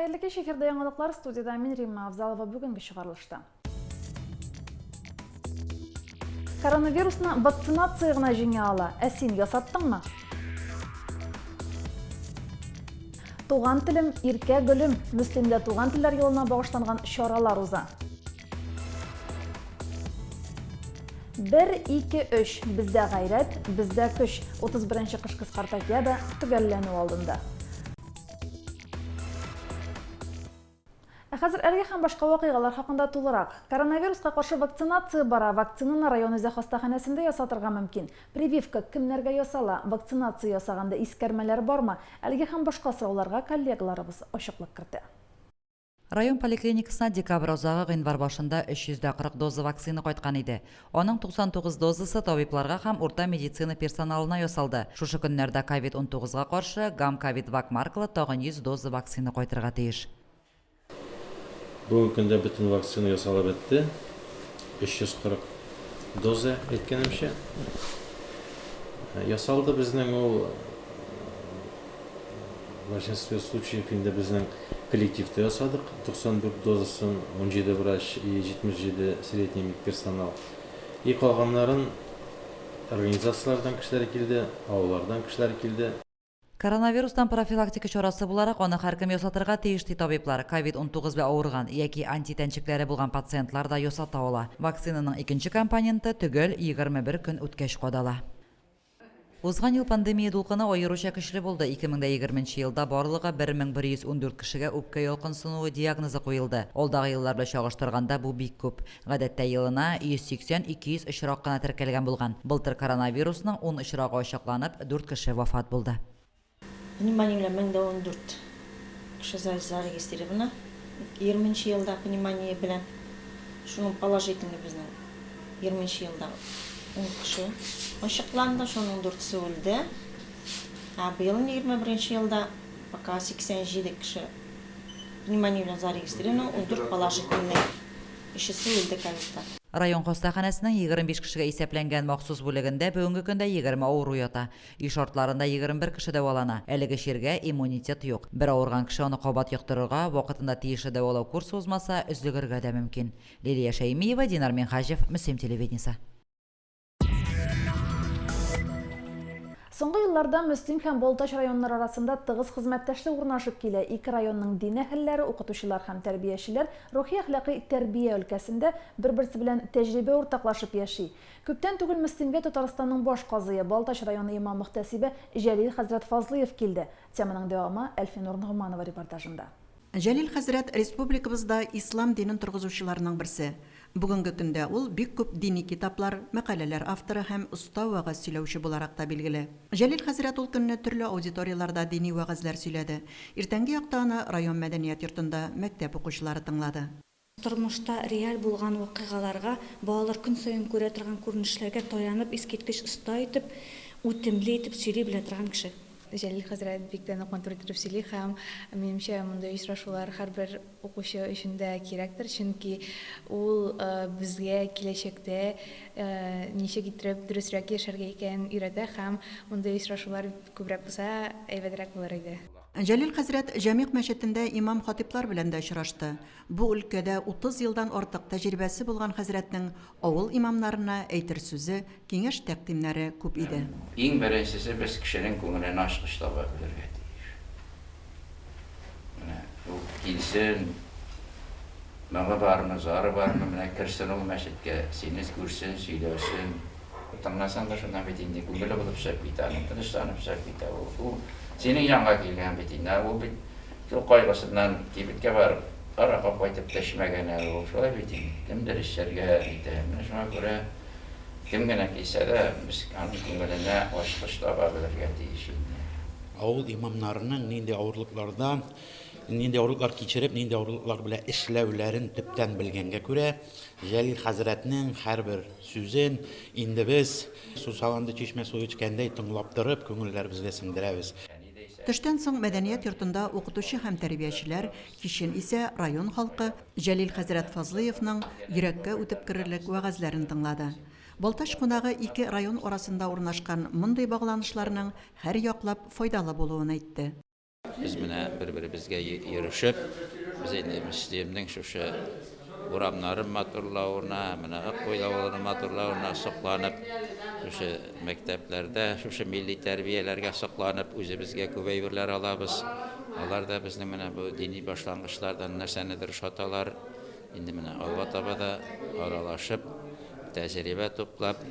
Hayırlı kеш, эфирде яңалыклар, студияда мен Римма Авзалова бүгінгі шығарылышта. Коронавирусны вакцинация гына жеңе ала. Син ясаттыңмы? Туган телем, иркә гөлем. Мөслимдә туган телләр елына багышланган чаралар уза. 1, 2, 3. Бездә гайрәт, бездә көч. 31-нче кышкы Спартакиада төгәлләнү алдында. Хәзер әлеге һәм башка вакыйгалар хакында тулырак. Коронавируска каршы вакцинация бара. Вакцинаны район үзәк хастаханәсендә ясатырга мөмкин. Прививка кемнәргә ясала? Вакцинация ясаганда искәрмәләр бармы? Әлеге һәм башка сорауларга коллегаларыбыз ачыклык кертә. Район поликлиникасына декабрь азагы гыйнвар башында 340 доза вакцина кайткан иде. Аның 99 дозасы табибларга һәм урта медицина персоналына ясалды. Шушы көннәрдә COVID-19 каршы Гам-Ковид-Вак маркалы тагын 100 доза вакцина кайтырга тиеш. Бүгінгі күнде бүтін вакцина ясалып бітті. 340 доза еткенімше. Ясалды біздің ол в большинстве случаев инде біздің коллективте ясадық. 94 дозасын 17 врач и 77 средний медперсонал. И қалғанларын организациялардан кішілер келді, аулардан кішілер келді. Коронавирустан профилактика чарасы буларак аны һәркем ясатырга тиешти табиблар. COVID-19 белән авырган яки антитәнчекләре булган пациентлар да ясата ала. Вакцинаның икенче компоненты төгәл 21 көн үткәч кадала. Узган ел пандемия дулкыны аеруча көчле булды. 2020 елда барлыгы 1114 кешегә үпкә ялкынсынуы диагнозы куелды. Алдагы еллар белән чагыштырганда бу бик күп. Гадәттә елына 180-200 очрак кына теркәлгән булган. Былтыр коронавирусның 10 очрагы ачыкланып, 4 кеше вафат булды. Пневмония 1014 кеше зарегистрировано. 20 елда пневмония белән шуның положительный безнең 20 елда 10 кеше ачыкланды, шуның 4-се үлде. Быел 21 елда пока 87 кеше пневмония белән зарегистрировано, 14 положительный. 3-се үлде ковидта. Район хастаханәсенең 25 кешегә исәпләнгән махсус бүлегендә бүгенге көндә 20 авыру ята. Үй шартларында 21 кеше дәвалана. Әлеге чиргә иммунитет юк. Бер авырган кеше аны кабат яктырырга, вакытында тиешле дәвалау курсы узмаса, өзлегергә дә мөмкин. Лилия Шәймиева, Динар Минхаҗев, Мөслим телевидениесе. Соңгы елларда Мөслим һәм Балтач районнары арасында тыгыз хезмәттәшлек урнашып килә. Ике районның дин әһелләре, укытучылар һәм тәрбиячеләр рухи-әхлакый тәрбия өлкәсендә бер-берсе белән тәҗрибә уртаклашып яши. Күптән түгел Мөслимгә Татарстанның баш казые Балтач районы имам-мөхтәсибе Җәлил хәзрәт Фазлыев килде. Теманың дәвамы Әлфинур Нугманова репортажында. Җәлил хәзрәт республикабызда ислам динен торгызучыларның берсе. Бүгенге көндә ул бик күп дини китаплар, мәкаләләр авторы һәм оста вәгазь сөйләүче буларак та билгеле. Җәлил хәзрәт ул көнне төрле аудиторияларда дини вәгазьләр сөйләде. Иртәнге якта аны район мәдәният йортында мәктәп укучылары тыңлады. Тормышта реаль булган вакыйгаларга, балалар көн саен күрә торган күренешләргә таянып, искиткеч оста итеп, үтемле итеп сөйли белә торган кеше. Җәлил хәзрәт бик тә контроль итеп сөйли һәм минемчә мондай очрашулар һәрбер укучы өчен дә кирәктер, чөнки ул безгә киләчәктә ничек итеп дөресрәк яшәргә икән өйрәтә һәм мондай очрашулар күбрәк булса әйбәтрәк булыр иде. Җәлил хәзрәт Җәмигъ мәчетендә имам-хатиблар белән дә очрашты. Бу өлкәдә 30 елдан артык тәҗрибәсе булган хәзрәтнең авыл имамнарына әйтер сүзе, киңәш тәкъдимнәре күп иде. Иң беренчесе без кешенең күңелен ачкыч таба белергә тиеш. Менә ул килсен, маңа бармы, зары бармы, менә керсен ул мәчеткә, сине күрсен, сөйләсен. Тыңласаң да шуннан бит инде күңеле булып шәп итә, тынычланып шәп итә ул. Синең янга килгән бит инде, ул бит шул кайгысыннан кибеткә барып, арага кайтып төшмәгән ул, шулай бит инде. Кемдер эшләргә итә. Менә шуңа күрә кем генә килсә дә, без аның күңеленә ачкыч таба белергә тиеш инде. Авыл имамнарының нинди авырлыклардан, нинди авырлыклар кичереп, нинди авырлыклар белән эшләүләрен төптән белгәнгә күрә, Җәлил хәзрәтнең һәрбер сүзен инде без сусаланды чишмә суы эчкәндәй тыңлап торып, күңелләребезгә сеңдерәбез. Төштән соң мәдәният йортында укытучы һәм тәрбиячеләр, кичен исә район халкы Җәлил хәзрәт Фазлыевның йөрәккә үтеп керерлек вәгазьләрен тыңлады. Балтач кунагы ике район арасында урнашкан мондый багланышларның һәр яклап файдалы булуын әйтте. Biz менә бер-беребезгә йөрешеп, biz инде Мөслимнең шушы урамнарын матурлауына, менә койлауларын матурлауына сокланып, шушы мәктәпләрдә, шушы милли тәрбияләргә сокланып, үзебезгә күп әйберләр алабыз. Алар да безнең менә бу дини башлангычлардан нәрсәнедер шаталар. Инде менә Албатабада аралашып, тәҗрибә туплап,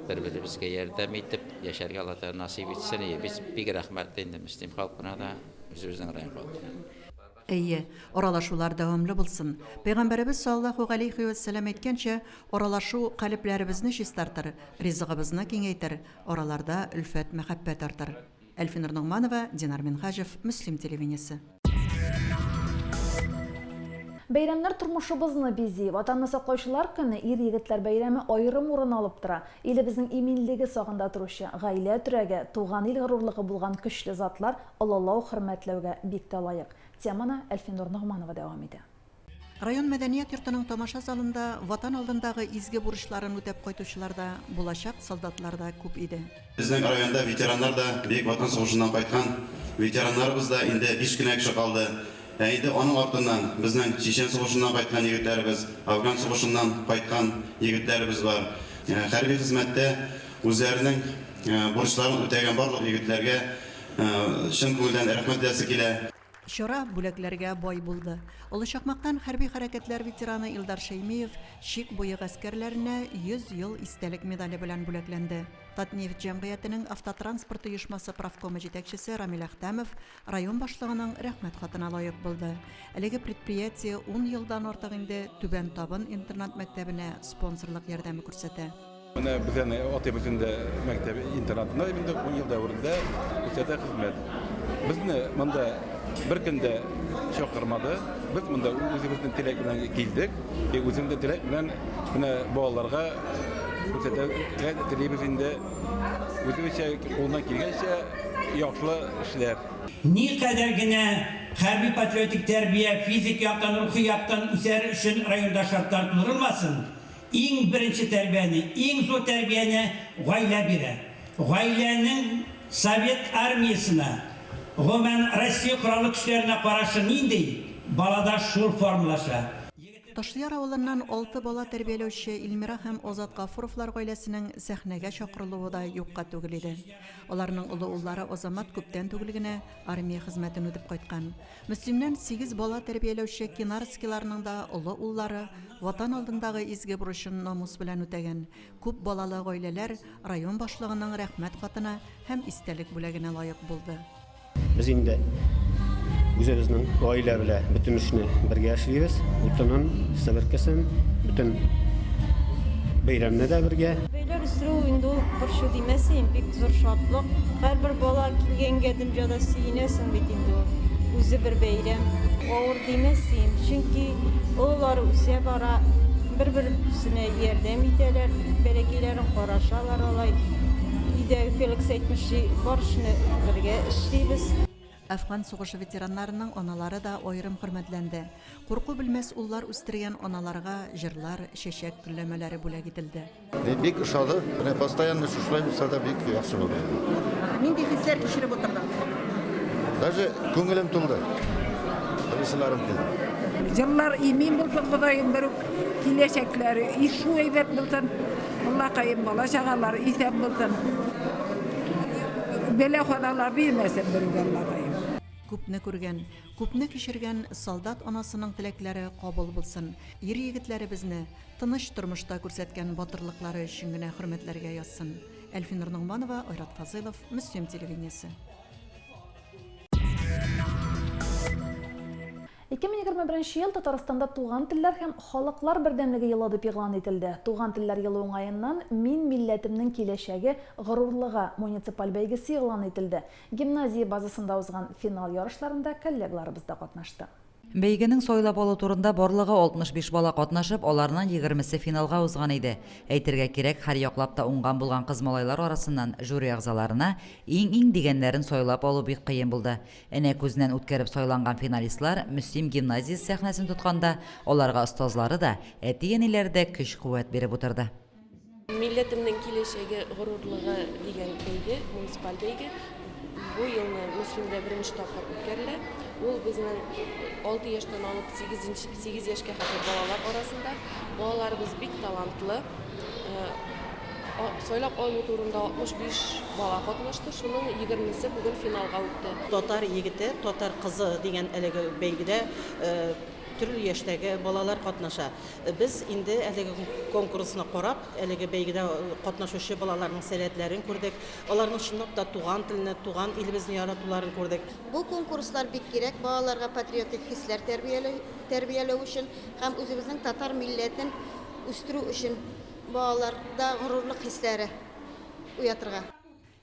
бер-беребезгә ярдәм итеп, яшәргә Алла Тәгалә насыйп итсен. Без бик рәхмәтле инде Мөслим халкына да, үзебезнең район халкына. Әйе, оралашулар дәвамлы булсын. Пәйгамбәрбез саллаллаһу алейхи ва саллям әйткәнчә, оралашу калебләребезне чистартыр, ризыгыбызны киңәйтер, ораларда үлфәт, мәхәббәт артыр. Әлфинур Ногманова, Динар Минхажев, Мөслим телевидениесе. Бәйрәмнәр тормышыбызны бизи. Ватанны саклаучылар көне ир-егетләр бәйрәме аерым урын алып тора. Илебезнең иминлеге сагында торучы, гаилә түрәге, туган ил горурлыгы булган көчле затлар олылау, хөрмәтләүгә бик тә лаек. Теманы Әлфинур Ногманова дәвам итә. Район мәдәният йортының тамаша залында ватан алдындагы изге бурычларын үтәп кайтучылар да, булачак солдатлар да күп иде. Безнең районда ветераннар да, бик ватан сугышыннан кайткан ветераннарыбыз да инде 5 кенә кеше калды. Инде аның артыннан безнең Чечен сугышыннан кайткан егетләребез, Афган сугышыннан кайткан егетләребез бар. Хәрби хезмәттә үзләренең бурычларын үтәгән барлык егетләргә чын күңелдән рәхмәт диясе килә. Чара бүләкләргә бай булды. Олы Чакмактан хәрби хәрәкәтләр ветераны Илдар Шәймиев шик буе гаскәрләренә 100 ел истәлек медале белән бүләкләнде. Татнефть җәмгыятенең автотранспорт оешмасы правкомы җитәкчесе Рамил Әхтәмов район башлыгының рәхмәт хатына лаек булды. Әлеге предприятие 10 елдан артык инде Түбән Табын интернат мәктәбенә спонсорлык ярдәме күрсәтә. Менә безнең Атыбызында мәктәп интернатында 10 ел дәврендә күрсәтә хезмәт. Безне монда bir көндә чакырмады. Без монда үзебезнең теләк белән килдек. Үземдә теләк белән менә балаларга күрсәтергә телибез инде. Үзебезчә кулдан килгәнчә яхшы эшләр. Никадәр генә хәрби патриотик тәрбия, физик яктан, рухи яктан үсәр өчен районда шартлар тудырылмасын. Иң беренче тәрбияне, иң зур тәрбияне гаилә бирә. Гаиләнең Совет армиясына, гомумән Россия кораллы көчләренә карашы нинди балада шул формалаша. Ташлыяр авылыннан 6 бала тәрбияләүче Илмира һәм Озат Гафуровлар гаиләсенең сәхнәгә чакырылуы да юкка түгел иде. Аларның улы уллары Азамат күптән түгел генә армия хезмәтен үтеп кайткан. Мөслимнән 8 бала тәрбияләүче Кинарскиларның да улы уллары ватан алдындагы изге бурычын намус белән үтәгән. Күп балалы гаиләләр район башлыгының рәхмәт хатына һәм истәлек бүләгенә лаек булды. Без инде үзебезнең гаилә белән бөтен эшне бергә эшлибез. Утынын, сәберкәсен, бөтен бәйрәмне дә бергә. Бәйләр үстерү инде ул борчу димәсен, бик зур шатлык. Һәрбер бала килгәнгә дөньяда сөенәсең бит инде ул. Үзе бер бәйрәм. Авыр димәсен, чөнки олар үсә бара, бер-берсенә ярдәм итәләр, бәләкәйләрен карашалар алай. Идә Феликс әйтмешчә, барышны бергә эшлибез. Афган сугышы ветераннарының аналары да аерым хөрмәтләнде. Курку белмәс уллар үстергән аналарга җырлар, чәчәк күләмәләре бүләк ителде. Бик ошады. Менә постоянно шушлай булса да бик яхшы булды. Нинди хисләр кичереп утырдың? Даже күңелем тулды. Хисләрем килде. Җырлар имин булсын, Ходаем бер киләчәкләре, ишу әйбәт булсын. Аллаһкаем бала чагалар исәп булсын. Белә хадалар бирмәсен бер Аллаһкаем. Күпне күргән, күпне кичергән солдат анасының теләкләре кабул булсын. Ир егетләребезне тыныч тормышта күрсәткән батырлыклары өчен генә хөрмәтләргә язсын. Әлфинур Ногманова, Айрат Фазылов, Мөслим телевидениесе. 2021 ел Татарстанда туган телләр һәм халыклар бердәмлеге елы дип игълан ителде. Туган телләр елы уңаеннан мин милләтемнең киләчәге горурлыгы муниципаль бәйгесе игълан ителде. Гимназия базасында узган финал ярышларында коллегаларыбыз да катнашты. Бәйгенең сойлап алу турында барлыгы 65 бала катнашып, аларның 20се финалга узган иде. Әйтергә кирәк, һәр яклап та уңган булган кыз малайлар арасыннан жюри әгъзаларына иң дигәннәрен сойлап алу бик кыен булды. Әнә күзнән үткәреп сойланган финалистлар Мөслим гимназиясе сәхнәсен тотканда, аларга остазлары да, әти-әниләре дә көч-куәт биреп утырды. Милләтемнең киләчәге горурлыгы дигән бәйге, муниципаль бәйге, bu yılını Müslüm'de birinci topar ötkərlər. Ol bizning 6 yaşdan alıp 8 yaşga kadar balalar arasında. Balalarımız bik talantlı. Soylaq oyunu turunda 65 bala qatnaşdı. Şunun 20'si bugün finalga ötdü. Totar yigiti, totar kızı degan elegi beygide türlü yaşdagi balalar qatnaşa. Biz indi elegi konkursuna qarab, elegi beygide qatnaşuchi balalarning salatlarini ko'rdik. Ularning shundoq da tuğan tilini, tuğan ilimizni yaratularini ko'rdik. Bu konkurslar bik kerak balalarga patriotik hislar tarbiyalash uchun ham o'zimizning tatar millatin o'stirish uchun balalarda g'ururlik hislari uyatırga.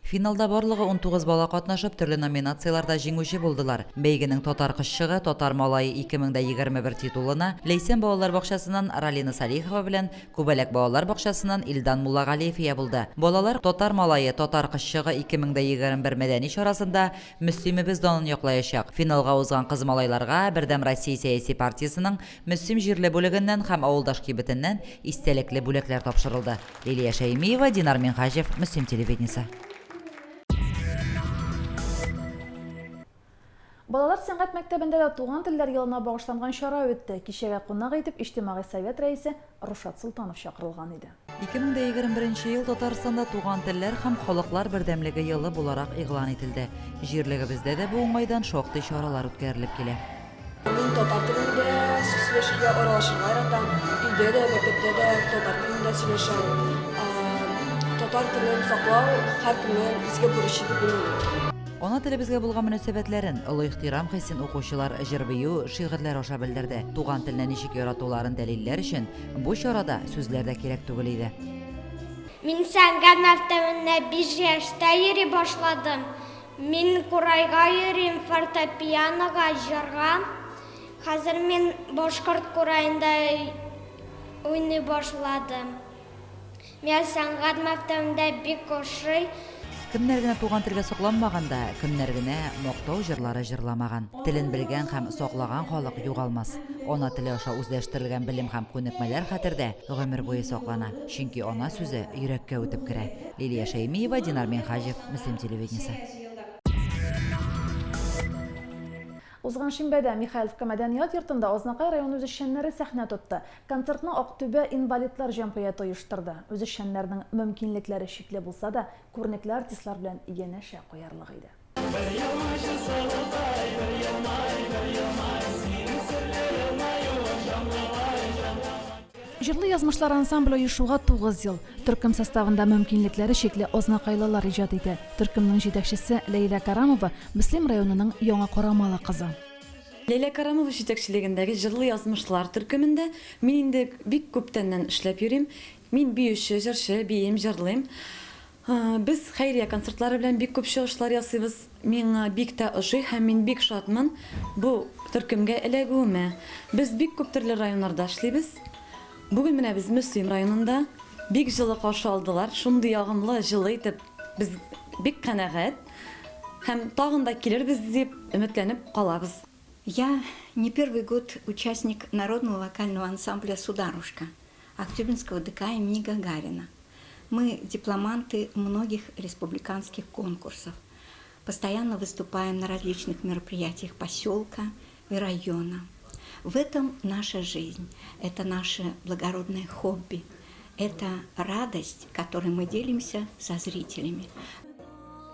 Финалда барлыгы 19 бала катнашып, төрле номинацияларда җиңүче булдылар. Бәйгенең татар кызчыгы, татар малае 2021 титулына Лейсен балалар бакчасыннан Ралина Салихова белән Күбәләк балалар бакчасыннан Илдан Муллагалиев ия булды. Балалар татар малае, татар кызчыгы 2021 мәдәни чарасында Мөслимебез данын яклаячак. Финалга узган кыз малайларга Бердәм Россия сәяси партиясының Мөслим җирле бүлегеннән һәм авылдаш кибетеннән истәлекле бүләкләр тапшырылды. Лилия Шәймиева, Динар Минхаҗев, Мөслим телевидениесе. Балалар сәнгать мәктәбендә дә туган телләр елына багышланган чара үтте. Кичәгә кунак итеп иҗтимагый совет рәисе Рушат Султанов чакырылган иде. 2021 ел Татарстанда туган телләр һәм халыклар бердәмлеге елы буларак игълан итилде. Җирлегебездә дә бу уңайдан шактый чаралар үткәрелеп килә. Мин татар телендә сөйләшергә аралашырга яратам. Өйдә дә, мәктәптә дә татар телендә сөйләшәм. Татар телен саклау һәркемнең изге бурычы дип уйлыйм. Ана телебезгә булган мөнәсәбәтләрен, олы ихтирам хиссен укучылар җыр-бию, шигырьләр аша белдерде. Туган телне ничек яратуларын дәлилләр өчен бу чарада сүзләр дә кирәк түгел иде. Мин сәнгать мәктәбендә 5 яшьтә йөри башладым. Мин курайга йөрим, фортепианога, җырга. Хәзер мин башкорт курайында уйный башладым. Мен сәнгать мәктәбендә бик ошый. Кемнәр генә туган телгә сокланмаганда, кемнәр генә мактау җырлары җырламаган. Телен белгән һәм саклаган халык югалмас. Ана теле аша үзләштерелгән белем һәм күнекмәләр хәтердә гомер буе саклана. Чөнки ана сүзе йөрәккә үтеп керә. Лилия Шәймиева, Динар Минхаҗев, Мөслим телевидениесе. Узган шимбәдә Михайловка мәдәният йортында Азнакай районы үзешчәннәре сәхнә тотты. Концертны Актүбә инвалидлар җәмгыяте оештырды. Үзешчәннәрнең мөмкинлекләре чикле булса да, күренекле артистлар белән янәшә куярлык иде. Җырлы язмышлар ансамбле оешуга 9 ел. Төркем составында мөмкинлекләре чикле Азнакайлылар иҗат итә. Төркемнең җитәкчесе Ләйлә Карамова Мөслим районының яңа Карамалы кызы. Ләйлә Карамова җитәкчелегендәге җырлы язмышлар төркемендә мин инде бик күптәннән эшләп йөрим. Мин биюче, җырчы, бием, җырлыйм. Без хәйрия концертлары белән бик күп чыгышлар ясыйбыз. Миңа бик тә ошый һәм мин бик шатмын бу төркемгә эләгүемә. Без бик күп төрле районнарда эшлибез. Бүген менә без Мөслим районында бик җылы каршы алдылар. Шундый ягымлы, җылы итеп без бик канәгать һәм тагын да килербез дип өметләнеп калабыз. Я не первый год участник народного вокального ансамбля «Сударушка» Актюбинского ДК имени Гагарина. Мы дипломанты многих республиканских конкурсов. Постоянно выступаем на различных мероприятиях поселка и района. В этом наша жизнь, это наше благородное хобби, это радость, которой мы делимся со зрителями.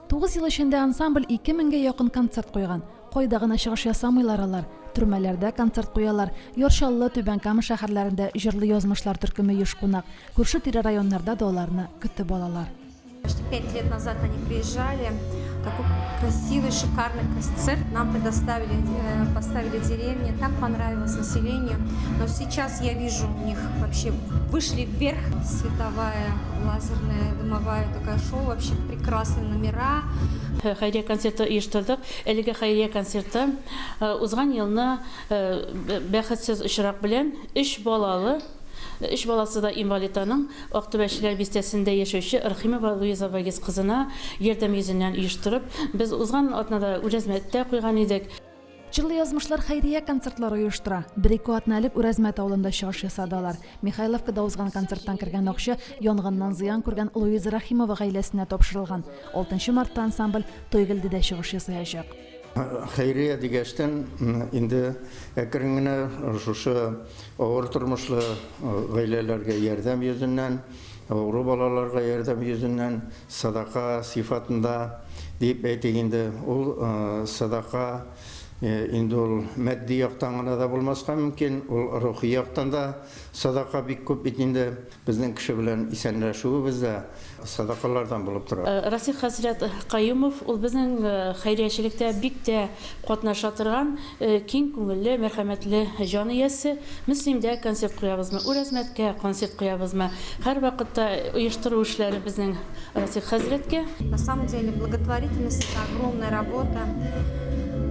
9 ел эчендә ансамбль 2000-гә якын концерт куйган. Кайда гына чыгыш ясамыйлар алар. Төрмәләрдә концерт куялар. Яршаллы, Түбән-Кама шәһәрләрендә җырлы язмышлар төркеме еш кунак. Күрше-тирә районнарда да аларны көтеп алалар. 5 лет назад они приезжали, такой красивый, шикарный концерт нам поставили в деревне, так понравилось населению. Но сейчас я вижу у них вообще вышли вверх, световая, лазерная, дымовая такая шоу, вообще прекрасные номера. Хәйрия концерты оештырдык. Әлеге хәйрия концерты узган елны бәхетсез очрак белән 3 балалы 3 баласы да инвалиданың Актүбәчеләр бистәсендә яшәүче Рәхимова Луиза Вагез кызына ярдәм йөзеннән оештырып, без узган атнада үрәзмәттә куйган идек. Җылы язмышлар хәйрия концертлар оештыра. Бер-ике атна элек Үрәзмәт авылында чыгыш ясадылар. Михайловкада узган концерттан кергән акча янгыннан зыян күргән Луиза Рахимова гаиләсенә тапшырылган. 6 мартта ансамбль Тойгылдыда чыгыш ясаячак. Хәйрия дигәштән инде әкрен шушы авыр тормышлы гаиләләргә ярдәм йөзеннән, авыру балаларга ярдәм йөзеннән садака сыйфатында дип әйтегәндә, ул садака инде ул матди яктан гына да булмаска мөмкин, ул рухи яктан да садака бик күп бит инде безнең кеше белән исәнләшүебез дә садакалардан булып тора. Расих хәзрәт Каюмов ул безнең хәйриячелектә бик тә катнаша торган киң күңелле, мәрхәмәтле җан иясе. Мөслимдә концерт куябызмы, Үрәзмәткә концерт куябызмы, һәр вакытта оештыру эшләре безнең Расих хәзрәткә. На самом деле благотворительность — это огромная работа.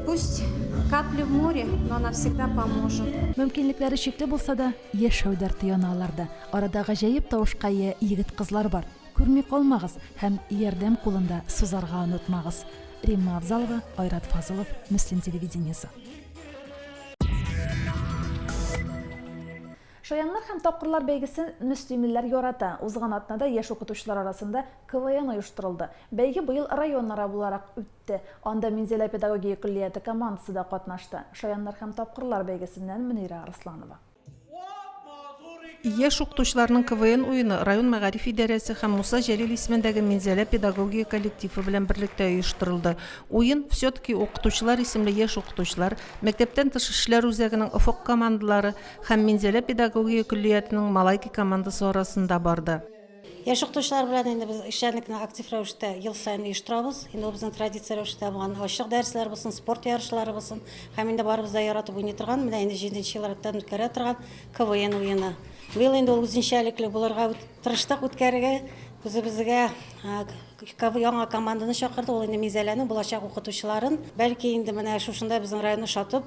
Пусть капли в море, но она всегда поможет. Мөмкинлекләре чикле булса да, яшәү дәрте яна аларда. Арада гаҗәеп тавышка ия егет кызлар бар. Күрми калмагыз һәм ярдәм кулында сузарга онытмагыз. Римма Абзалова, Айрат Фазылов, Мөслим телевидениесе. Шаяннар һәм тапкырлар бәйгесен мөслимләр ярата. Узган атнада яшь укытучылар арасында КВН оештырылды. Бәйге быел районнара буларак үтте. Анда Минзәлә педагогия коллегияте командасы да катнашты. Шаяннар һәм тапкырлар бәйгесеннән Мөнира Арсланова. Яшь укытучыларның КВН уены район мәгариф идарәсе һәм Муса Җәлил исемендәге Минзәлә педагогия коллективы белән берлектә оештырылды. Уен все-таки укытучылар исемле яшь укытучылар, мәктәптән тыш эшләр үзәгенең ОФОК командалары һәм Минзәлә педагогия коллегиятының Малайки командасы арасында барды. Яшь укытучылар белән инде без эшчәнлекне актив рәвештә ел саен оештырабыз. Инде безнең традиция рәвештә булган ачык дәресләр булсын, спорт ярышлары булсын, һәм инде барыбыз да яратып уйный торган, менә инде 7нче еллардан үткәрә торган КВН уены. Быел инде ул үзенчәлекле булырга тырыштык үткәрергә, үзебезгә яңа команданы чакырды. Ул инде Минзәләнең булачак укытучыларын, бәлки инде менә шушында безнең районны шатып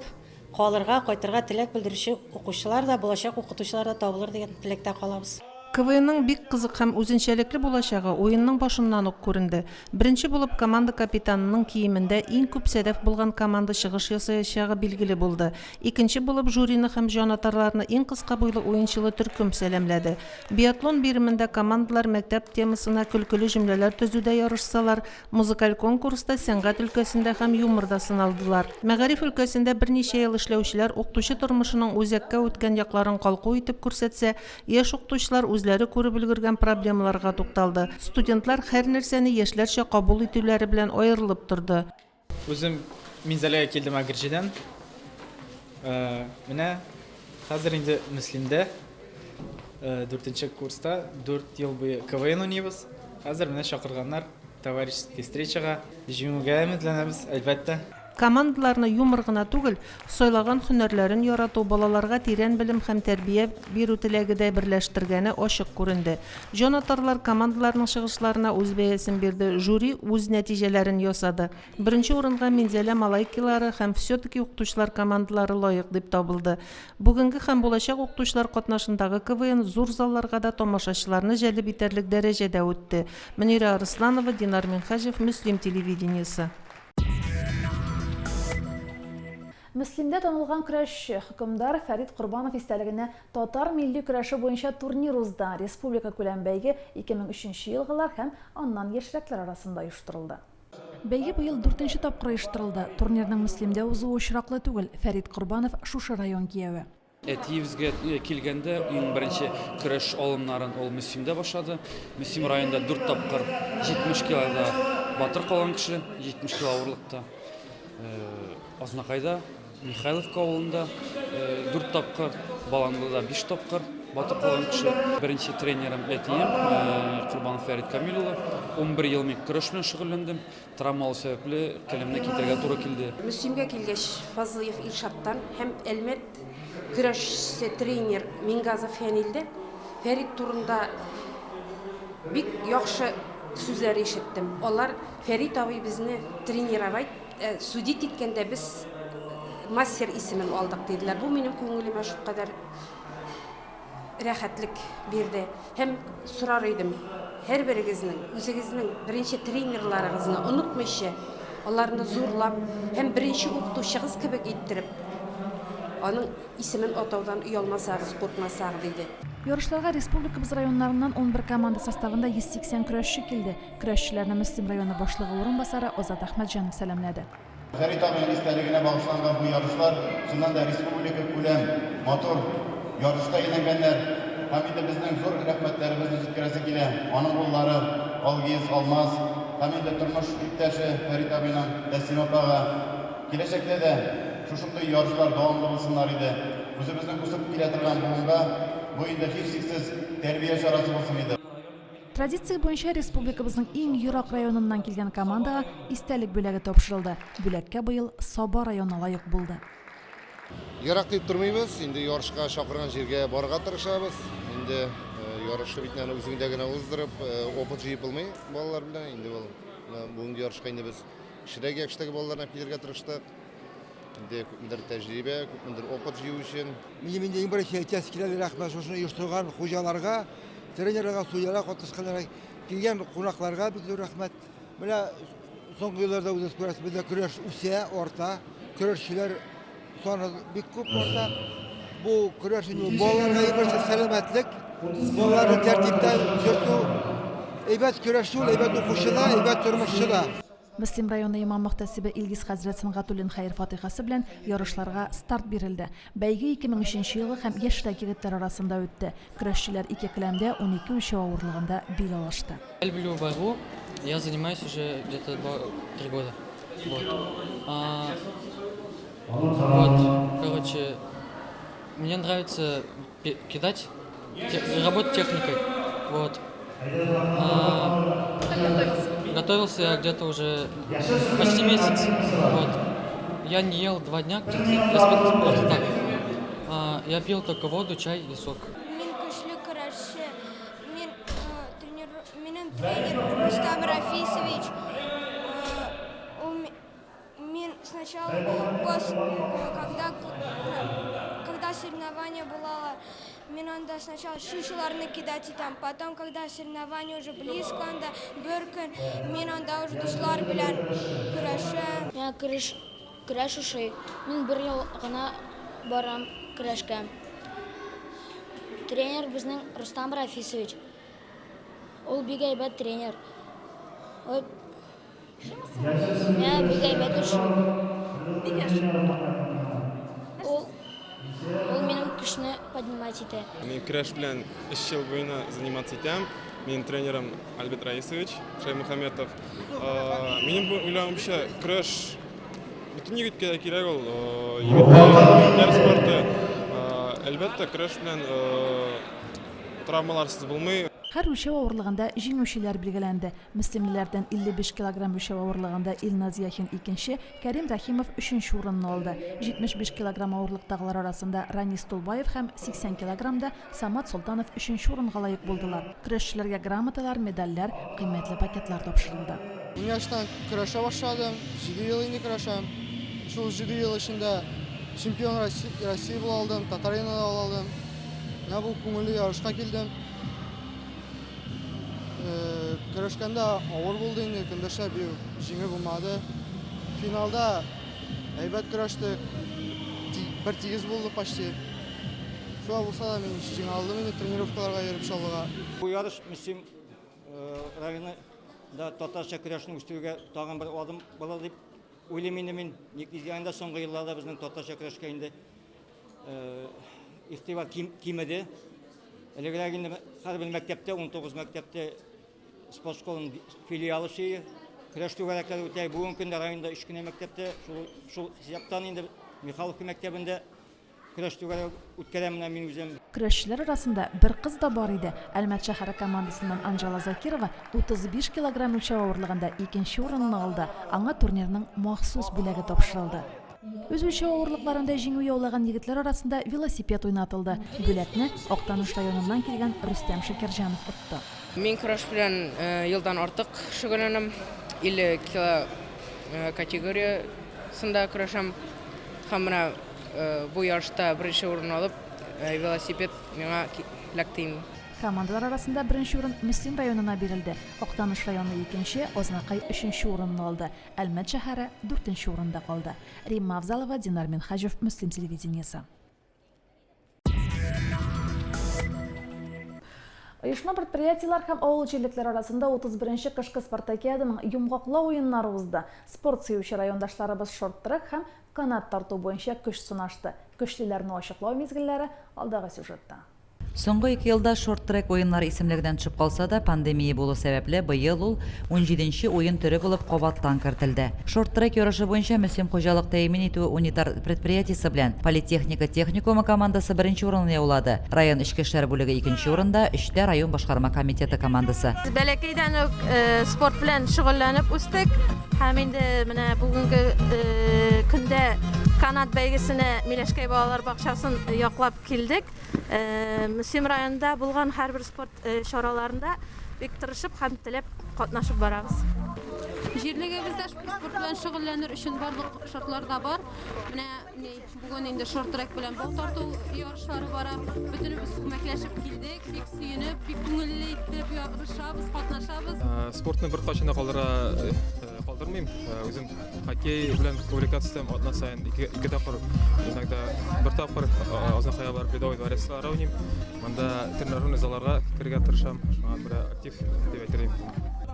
калырга, кайтырга теләк белдерүче укучылар да, булачак укытучылар да табылыр дигән теләктә калабыз. КВНның бик кызык һәм үзенчәлекле булачагы уенның башыннан ук күренде. Беренче булып команда капитанының киемендә иң күп сәдәф булган команда чыгыш ясаячагы билгеле булды. Икенче булып жюрины һәм җанатарларны иң кыска буйлы уенчылы төркем сәламләде. Биатлон биремендә командалар мәктәп темасына көлкеле җөмләләр төзүдә ярышсалар, музыкаль конкурста сәнгать өлкәсендә һәм юморда сыналдылар. Мәгариф өлкәсендә берничә ел эшләүчеләр укытучы тормышының үзәккә үткән якларын калку итеп күрсәтсә, яшь укытучылар үзләре күреп өлгергән проблемаларга тукталды. Студентлар һәр нәрсәне яшьләрчә кабул итүләре белән аерылып торды. Үзем Минзәләгә килдем Агырҗидан. Менә хәзер инде Мөслимдә 4нче курста 4 ел буе КВН уйныйбыз. Хәзер менә чакырганнар товарищеский встречага җиңүгә өметләнәбез, әлбәттә. Командаларны юмор гына түгел, сайлаган һөнәрләрен ярату, балаларга тирән белем һәм тәрбия бирү теләгедә берләштергәне ачык күренде. Җанатарлар командаларның чыгышларына үз бәясен бирде, жюри үз нәтиҗәләрен ясады. Беренче урынга Минзәлә Малайкилары һәм все-таки укытучылар командалары лаек дип табылды. Бүгенге һәм булачак укытучылар катнашындагы КВН зур залларга да тамашачыларны җәлеп итәрлек дәрәҗәдә үтте. Мөнира Арсланова, Динар Минхәҗев, Мөслим телевидениесе. Мөслимдә танылган көрәшче хөкемдар Фәрит Корбанов истәлегенә татар милли көрәше буенча турнир узды. Республика күләм бәйге 2003 елгылар һәм аннан яшьрәкләр арасында оештырылды. Бәйге быел 4нче тапкыр оештырылды. Турнирның Мөслимдә узуы очраклы түгел. Фәрит Корбанов шушы район кияве. Әтиебезгә килгәндә иң беренче көрәш алымнарын ул Мөслимдә башлады. Мөслим районында 4 тапкыр 70 килогда батыр калган кеше, 70 кг авырлыкта. Азнакайда Михайловка авылында 4 тапкыр, Баланлыда 5 тапкыр батыр калган кеше. Беренче тренерым әтием Корбанов Фәрит Камил улы. 11 ел мин көрәш белән шөгыльләндем. Травмалы сәбәпле килемне китәргә туры килде. Мөслимгә килгәч Фазлыев Илшаттан һәм Әлмәт көрәшче тренер Мингазов Фәнилдә Фәрит турында бик яхшы сүзләр ишеттем. Алар Фәрит абый безне тренировать, судить иткәндә без мастер исемен алдык диделәр. Бу минем күңелемә шулкадәр рәхәтлек бирде. Һәм сорар идем, һәрберегезнең үзегезнең беренче тренерларыгызны онытмыйча аларны зурлап, һәм беренче укытучыгыз кебек иттереп, аның исемен атаудан уялмасагыз, куркмасагыз диде. Ярышларга республикабыз районнарыннан 11 команда составында 180 көрәшче килде. Көрәшчеләрне Мөслим районы башлыгы орынбасары Озат Ахмәтҗанов сәламләде. Фәрит абый истәлегенә багышланган бу ярышлар чыннан да республика күләм мотор ярышта әйләнгәннәр. Һәм инде безнең зур рәхмәтләребезне җиткерәсе килә. Аның уллары Алгиз, Алмаз, һәм инде тормыш иптәше Фәрит абыйның Әсим апага киләчәктә дә шушындый ярышлар дәвамлы булсыннар иде. Үзебезнең үсеп килә торган буынга бу инде һичшиксез тәрбия чарасы булсын иде. Традиция буенча республикабызның иң ерак районыннан килгән командага истәлек бүләге тапшырылды. Бүләккә быел Саба районы лайык булды. Ерак дип тормыйбыз, инде ярышка чакырган җиргә барырга тырышабыз. Инде ярышны битнәне үзеңдә генә уздырып, опыт җыеп булмый балалар белән. Инде бүгенге ярышка инде без кешедәге яшьтәге балаларны килергә тырыштык. Инде күпмедер тәҗрибә, күпмедер опыт җыю өчен. Мине иң беренче тәскиләле рәхмәт шуны оештырган хуҗаларга, тренерларга, судьяларга, катнашканнарга, килгән кунакларга бик зур рәхмәт. Менә соңгы елларда үзебез күрәсез, бездә көрәш үсә, арта, көрәшчеләр саны бик күп арта. Бу көрәшне балаларга берсе сәламәтлек, балаларны тәртиптә йөртү, әйбәт көрәшү, әйбәт укучыда, әйбәт тормышчыда. Мөслим районы имам мөхтәсибе Илгиз хәзрәт Сынгатуллин хәйр фатихасы белән ярышларга старт бирелде. Бәйге 2003 елы һәм яшьтәге егетләр арасында үтте. Көрәшчеләр 2 келәмдә 12 үлчәү авырлыгында бил алышты. Я люблю борьбу. Я занимаюсь уже где-то 2-3 года. Вот, короче, мне нравится кидать, работать техникой. Вот. Готовился я где-то уже почти месяц. Вот. Я не ел 2 дня, просто так. Я пил только воду, чай и сок. Тренер Рустам Рафисович. Сначала, когда соревнования было, мне надо сначала шишеларны кидать и там, потом, когда соревнования уже близко, бөркін, мне надо уже дуслар белән көрәшә. Я көрәшүші, мен 1 ел гына барам көрәшкә. Тренер безнең Рустам Рафисович. Ул бик әйбәт тренер. Я бик әйбәт ушу. Ул минем көчне поднимать итә. Мен көрәш белән 3 ел буена заниматься итәм. Минем тренерым Альберт Раисович Шаймухаметов. Минем уйлавымча көрәш бөтен егеткә кирәк ул. Егетләр спорты. Әлбәттә көрәш белән травмаларсыз булмый. Һәр үлчәү авырлыгында җиңүчеләр билгеләнде. Мөслимлеләрдән 55 килограмм үлчәү авырлыгында Илназ Яхин 2-нче, Кәрим Рахимов 3-нче урынны алды. 75 килограмм авырлыктагылар арасында Ранис Тулбаев һәм 80 килограммда Самат Солтанов 3-нче урынга лайык булдылар. Көрәшчеләргә грамоталар, медальләр, кыйммәтле пакетлар тапшырылды. Университеттан көрәшә башладым. 7 ел инде көрәшәм. Шул 7 ел эчендә чемпион Россия була алдым, Татарстанда алдым. Менә бу күңелле ярышка килдем. Көрәшкәндә авыр булды инде, көндәшләр җиңел булмады. Финалда әйбәт көрәштек. 1-8 булды почти. Шуңа булса да мин җиңә алдым инде тренировкаларга йөреп чалуга. Бу ярыш Мөслим районында татарча көрәшне үстерүгә тагын бер адым булыр дип уйлыйм инде мин. Нигездә соңгы елларда безнең татарча көрәшкә инде игътибар кимеде. Элегрәк инде һәрбер мәктәптә 19 мәктәптә спорт школаның филиалы шеи көрәш түгәрәкләре үтә. Бүген көндә районда 3 кенә мәктәптә шул хисаптан инде Михайловка мәктәбендә көрәш түгәрәк үткәрәм менә мин үзем. Көрәшчеләр арасында бер кыз да бар иде. Әлмәт шәһәре командасыннан Анжела Закирова 35 килограмм үлчәү авырлыгында 2-нче урынны алды. Аңа турнирның махсус бүләге тапшырылды. Үз үлчәү авырлыкларында җиңү яулаган егетләр арасында велосипед уйнатылды. Бүләкне Актаныш районыннан килгән Рөстәм Шакирҗанов отты. Мин көрәш белән елдан артык шөгыльләнәм. 50 кило категориясында көрәшәм. Һәм менә бу ярышта беренче урын алып, велосипед миңа эләкте. Командалар арасында бірінші орын Мүслим районына берілді. Оқтаныш районы 2-ші, Ознақай 3-ші орынны алды. Әлмәт шәһәре 4-ші орында қалды. Римма Авзалова, Динар Минхажев, Мүслим телевидениесі. Оешма предприятиялар һәм авыл җирлекләр арасында 31-нче кышкы спартакиаданың йомгаклау уеннары узды. Спорт сөюче райондашларыбыз шорт-трек һәм канат тарту буенча көч сынашты. Көчлеләрне ачыклау мизгелләре алдагы сюжетта. Соңгы 2 елда шорт-трек ойыннары исемлегеннән төшеп калса да, пандемия булу сәбәпле быел ул 17нче ойын төре булып кабаттан кертелде. Шорт-трек ярышы буенча Мөслим хуҗалык тәэмин итү унитар предприятиесе белән политехника техникумы командасы 1-нче урынны яулады. Район эчке эшләр бүлеге 2-нче урында, 3тә район башкарма комитеты командасы. Бәләкәйдән үк спорт белән шөгыльләнеп үстек. Һәм инде менә бүгенге көндә канат бәйгесенә Миләшкәй балалар бакчасын яклап килдек. Мөслим районында булган һәрбер спорт чараларында бик тырышып һәм теләп катнашып барабыз. Җирлегебездә спорт белән шөгыльләнер өчен барлык шартлар да бар. Менә бүген инде шорт-трек белән бау тарту ярышлары бара. Бөтенебез күмәкләшеп килдек, бик сөенеп, бик күңелле итеп ярышабыз, катнашабыз. Спортны бер качан калдырмыйм. Үзем хоккей белән увлекаться одна сайын 2 тапкыр, иногда бер тапкыр Ознакайга барып бедовый дворецларга уйныйм. Монда тренажерный залларга кирергә тырышам. Шуңа күрә актив дип әйтәм.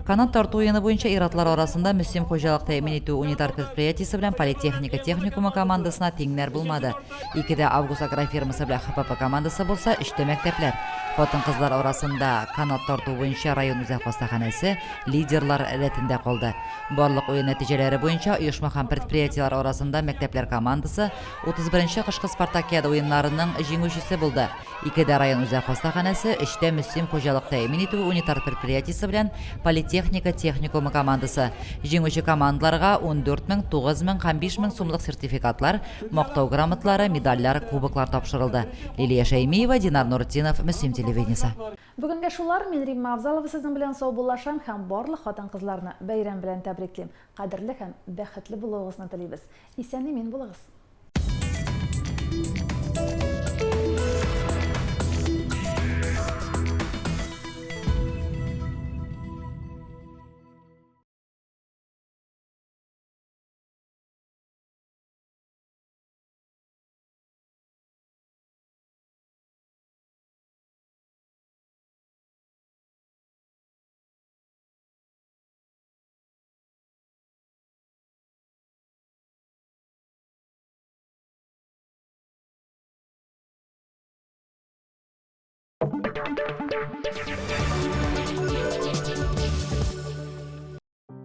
Канат тарту уены буенча иратлар арасында Мөслим хуҗалык тәэмин итү унитар предприятиесе белән политехника техникумы командасына тиңнәр булмады. 2дә Август агрофирмасы белән ХПП командасы булса, 3тә мәктәпләр. Хатын-кызлар арасында канат тарту буенча район үзәк хастаханәсе лидерлар рәтендә калды. Барлык уен нәтиҗәләре буенча оешма һәм предприятиялар арасында мәктәпләр командасы 31нче кышкы спартакиада уеннарының җиңүчесе булды. 2дә район үзәк хастаханәсе, 3тә Мөслим хуҗалык тәэмин итү унитар предприятиесе белән политехника техникумы командасы. Җиңүче командаларга 14 мең, 9 мең һәм 5 мең сумлык сертификатлар, мактау грамоталары, медальләр, кубоклар тапшырылды. Лилия Шәймиева, Динар Нуртдинов, Мөслим телевидениесе. Бүгенге шулар, мен Римма Авзалова сезнең белән саубуллашам һәм барлык хатын-кызларны бәйрәм белән тәбриклим. Кадерле һәм бәхетле булуыгызны телибез. Исән-имин булыгыз.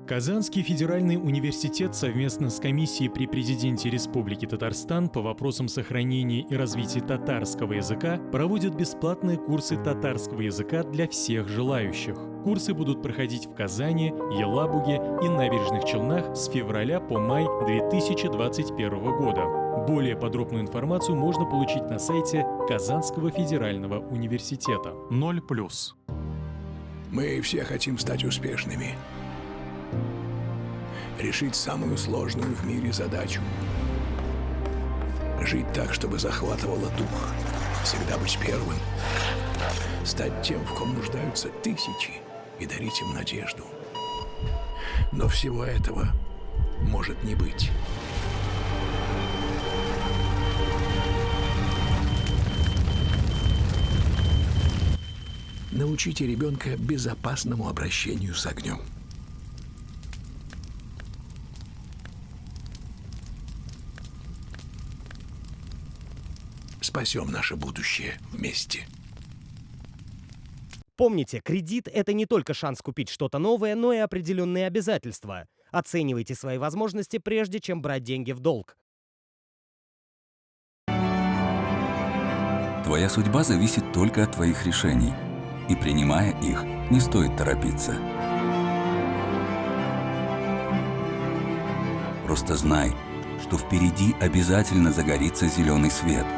Казанский федеральный университет совместно с комиссией при президенте Республики Татарстан по вопросам сохранения и развития татарского языка проводит бесплатные курсы татарского языка для всех желающих. Курсы будут проходить в Казани, Елабуге и Набережных Челнах с февраля по май 2021 года. Более подробную информацию можно получить на сайте Казанского федерального университета. 0+. Мы все хотим стать успешными. Решить самую сложную в мире задачу. Жить так, чтобы захватывало дух. Всегда быть первым. Стать тем, в ком нуждаются тысячи, и дарить им надежду. Но всего этого может не быть. Научите ребенка безопасному обращению с огнем. Спасем наше будущее вместе. Помните, кредит – это не только шанс купить что-то новое, но и определенные обязательства. Оценивайте свои возможности, прежде чем брать деньги в долг. Твоя судьба зависит только от твоих решений. И принимая их, не стоит торопиться. Просто знай, что впереди обязательно загорится зеленый свет –